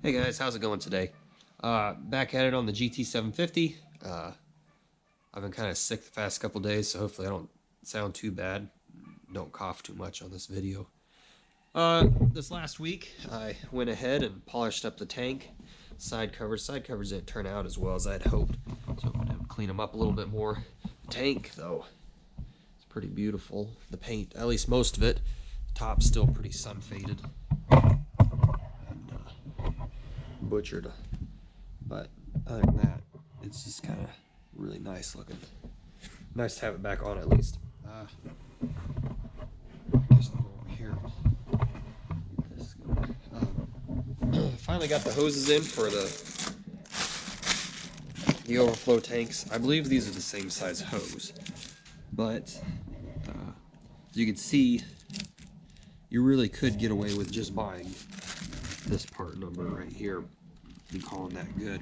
Hey guys, how's it going today? Back at it on the GT750. I've been kind of sick the past couple days, so hopefully I don't sound too bad. Don't cough too much on this video. This last week, I went ahead and polished up the tank. Side covers didn't turn out as well as I'd hoped, so I'm going to clean them up a little bit more. The tank, though, it's pretty beautiful. The paint, at least most of it, the top's still pretty sun-faded. Butchered, but other than that, it's just kind of really nice looking. Nice to have it back on at least. Just go over here. Get this going. Finally got the hoses in for the overflow tanks. I believe these are the same size hose, but as you can see, you really could get away with just buying this part number right here and calling that good,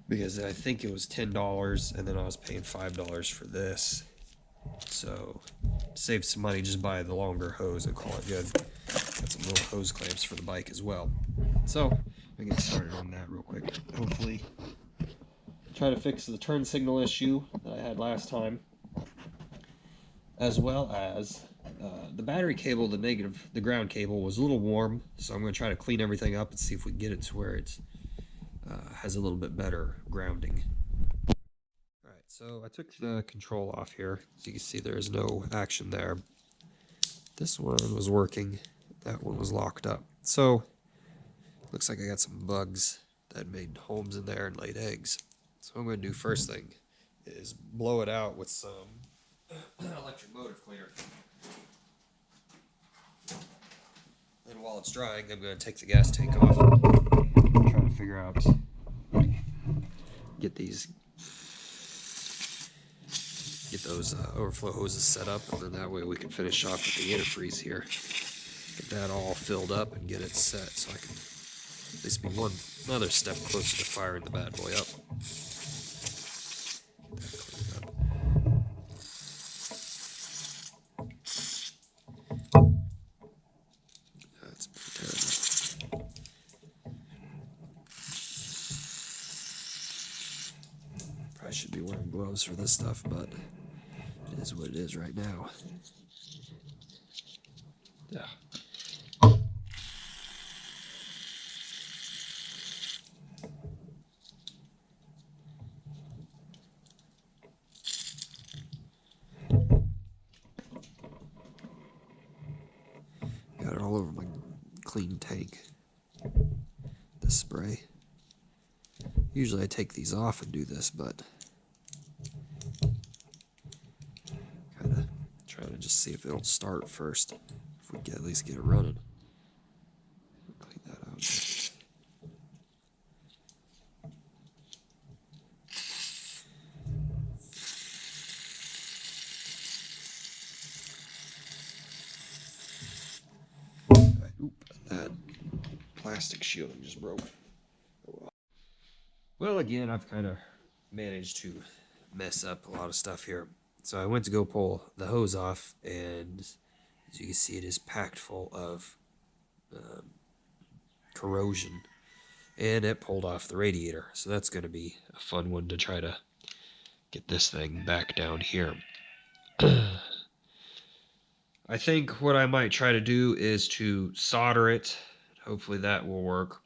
because I think it was $10 and then I was paying $5 for this, so save some money, just buy the longer hose and call it good. Got some little hose clamps for the bike as well, so we get started on that real quick. Hopefully try to fix the turn signal issue that I had last time, as well as the battery cable, the ground cable, was a little warm, so I'm going to try to clean everything up and see if we can get it to where it has a little bit better grounding. Alright, so I took the control off here. As you can see, there is no action there. This one was working, that one was locked up. So, looks like I got some bugs that made homes in there and laid eggs. So what I'm going to do first thing is blow it out with some electric motive cleaner. And while it's drying, I'm going to take the gas tank off and try to figure out, get those overflow hoses set up, and then that way we can finish off with the antifreeze here. Get that all filled up and get it set, so I can at least be another step closer to firing the bad boy up. I should be wearing gloves for this stuff, but it is what it is right now. Yeah. Got it all over my clean tank. This spray. Usually I take these off and do this, but kind of trying to just see if it'll start first. If we can at least get it running. Clean that out. Right, oop, that plastic shielding just broke. Well, again, I've kind of managed to mess up a lot of stuff here. So I went to go pull the hose off, and as you can see, it is packed full of corrosion, and it pulled off the radiator. So that's going to be a fun one to try to get this thing back down here. I think what I might try to do is to solder it. Hopefully that will work.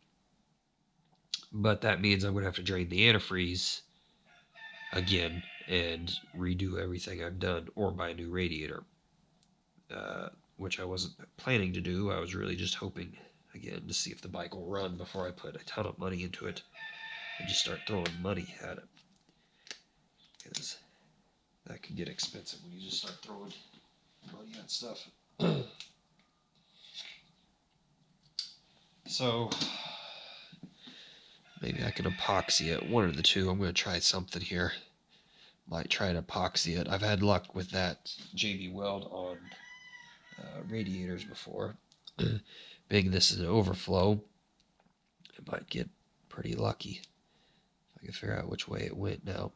But that means I'm going to have to drain the antifreeze again and redo everything I've done, or buy a new radiator, which I wasn't planning to do. I was really just hoping, again, to see if the bike will run before I put a ton of money into it and just start throwing money at it, because that can get expensive when you just start throwing money at stuff. So maybe I can epoxy it, one of the two. I'm going to try something here. Might try to epoxy it. I've had luck with that JB Weld on radiators before. Being this is an overflow, I might get pretty lucky. I can figure out which way it went now.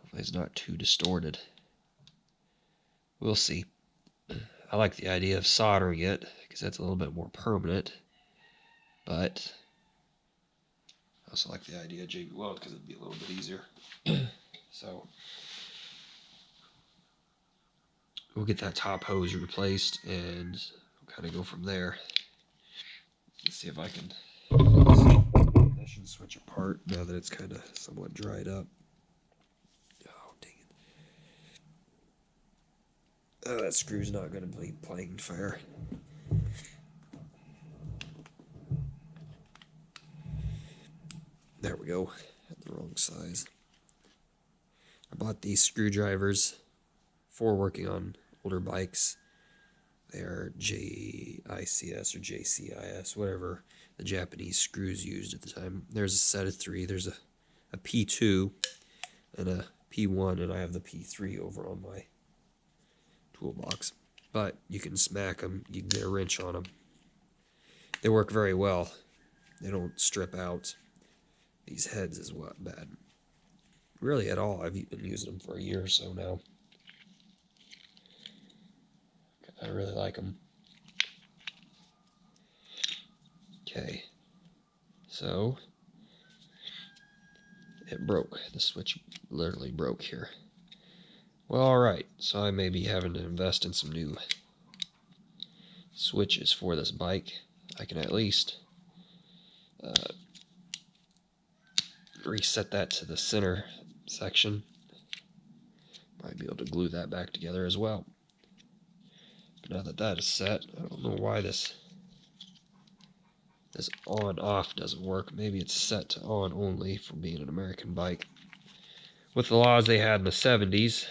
Hopefully it's not too distorted. We'll see. I like the idea of soldering it, because that's a little bit more permanent. But I also like the idea of JB Weld because it'd be a little bit easier. So we'll get that top hose replaced and we'll kind of go from there. Let's see if I can ignition switch apart now that it's kind of somewhat dried up. Oh, dang it. Oh, that screw's not going to be playing fair. There we go. Had the wrong size. I bought these screwdrivers for working on older bikes. They are JICS or JCIS, whatever the Japanese screws used at the time. There's a set of 3. There's a P2 and a P1, and I have the P3 over on my toolbox. But you can smack them, you can get a wrench on them. They work very well. They don't strip out these heads as well bad. Really at all. I've been using them for a year or so now. I really like them. Okay, so it broke. The switch literally broke here. Well, alright, so I may be having to invest in some new switches for this bike. I can at least reset that to the center section. Might be able to glue that back together as well. But now that that is set, I don't know why this on-off doesn't work. Maybe it's set to on only for being an American bike. With the laws they had in the 70s,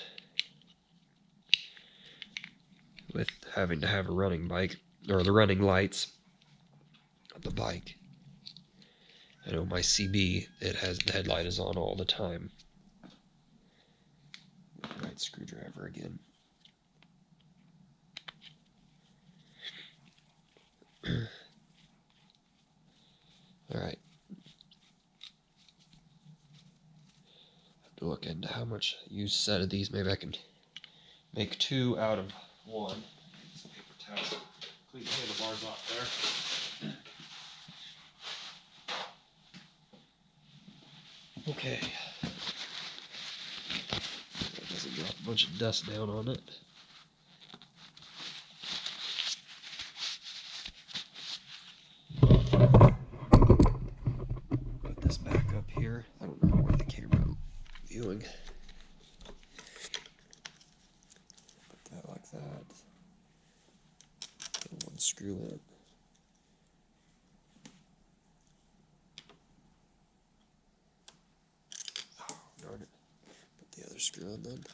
with having to have a running bike, or the running lights on the bike. I know my CB, it has the headlight is on all the time. Right screwdriver again. Alright. Have to look into how much used set of these. Maybe I can make 2 out of 1. Some paper towels. Clean the handlebars off there. Okay. That doesn't drop a bunch of dust down on it. Put this back up here. I don't know where the camera viewing. Put that like that. Get 1 screw in. Oh, darn it. Put the other screw in then.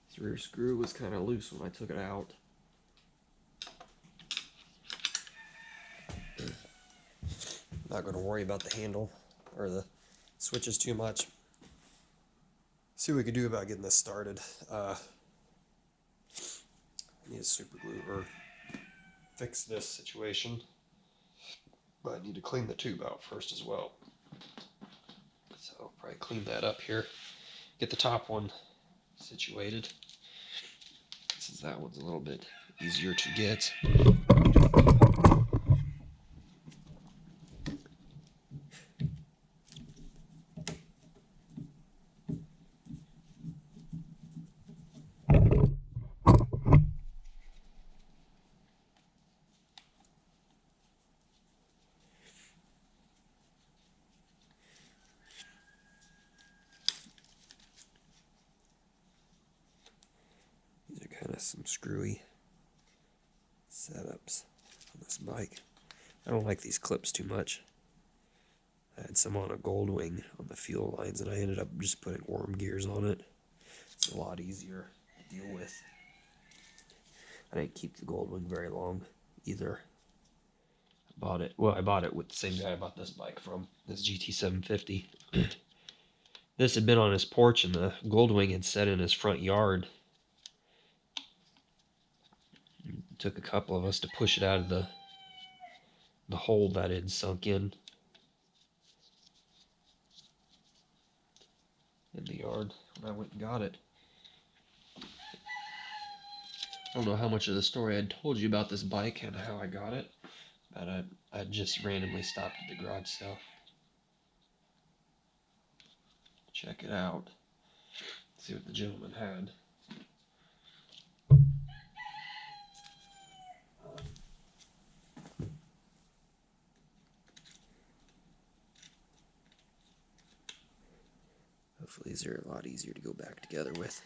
This rear screw was kind of loose when I took it out. Not going to worry about the handle or the switches too much. See what we can do about getting this started. I need to super glue or fix this situation, but I need to clean the tube out first as well. So I'll probably clean that up here. Get the top one situated, since that one's a little bit easier to get. These are kind of some screwy setups on this bike. I don't like these clips too much. I had some on a Goldwing on the fuel lines, and I ended up just putting worm gears on it. It's a lot easier to deal with. I didn't keep the Goldwing very long either. I bought it with the same guy I bought this bike from, this GT750. This had been on his porch, and the Goldwing had set in his front yard. It took a couple of us to push it out of the hole that it had sunk in the yard when I went and got it. I don't know how much of the story I told you about this bike and how I got it, but I just randomly stopped at the garage sale. Check it out. See what the gentleman had. Hopefully these are a lot easier to go back together with.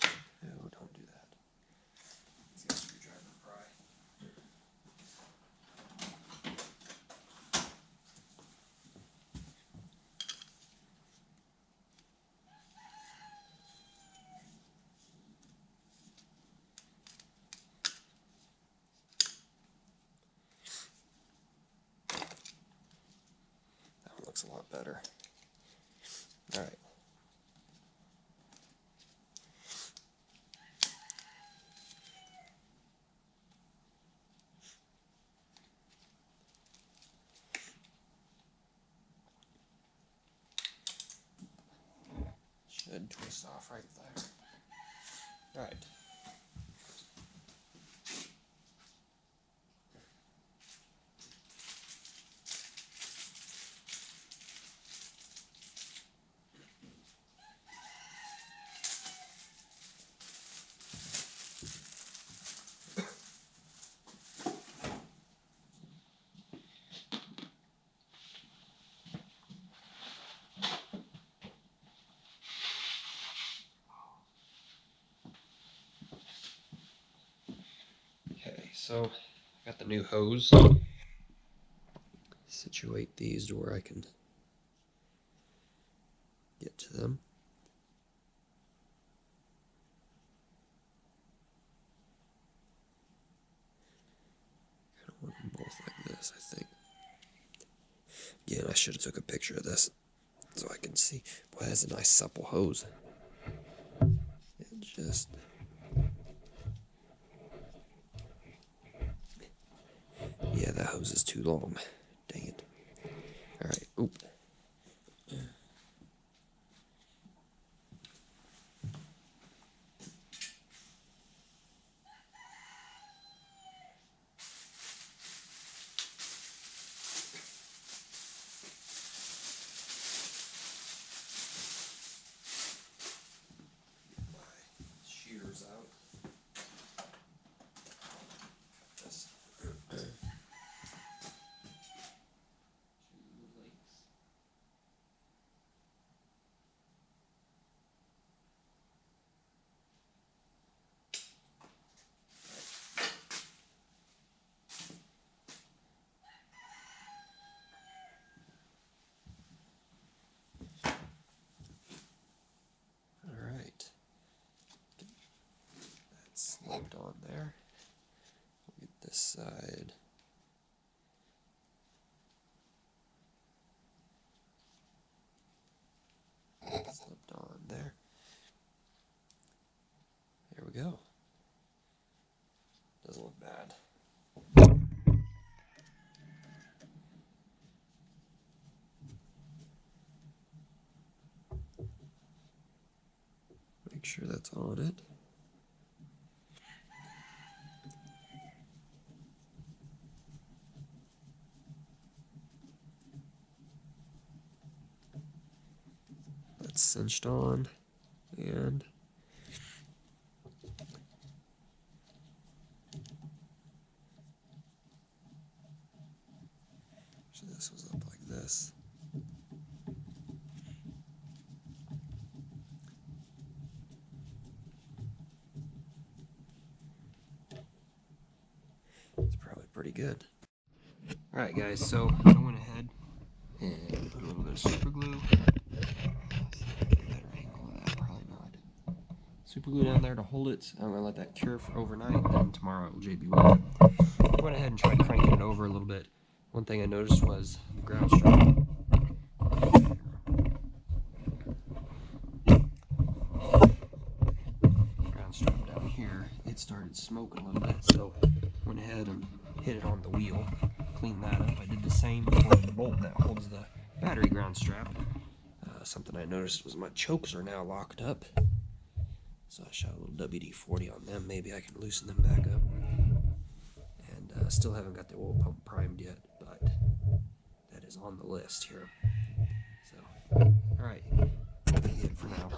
Oh, don't do that. Let's get a screwdriver and pry. That one looks a lot better. All right. Should twist off right there. All right. Okay, so I got the new hose. Situate these to where I can get to them. I don't want them both like this, I think. Again, I should have took a picture of this so I can see. Boy, that's a nice supple hose. It just... Yeah, that hose is too long. Dang it. Alright, oop. Shears out. Just Alright. That's slipped on there. We'll get this side. Slipped on there. There we go. Doesn't look bad. Make sure that's on it. That's cinched on, and so this was up like this. It's probably pretty good. Alright guys, so I went ahead and put a little bit of super glue. Better angle of that, probably not. Super glue down there to hold it. I'm going to let that cure for overnight, and then tomorrow it will JB well. I went ahead and tried cranking it over a little bit. One thing I noticed was the ground strap started smoking a little bit, so went ahead and hit it on the wheel, cleaned that up. I did the same for the bolt that holds the battery ground strap. Something I noticed was my chokes are now locked up, so I shot a little WD-40 on them. Maybe I can loosen them back up. And still haven't got the oil pump primed yet, but that is on the list here. So, alright, that'll be it for now.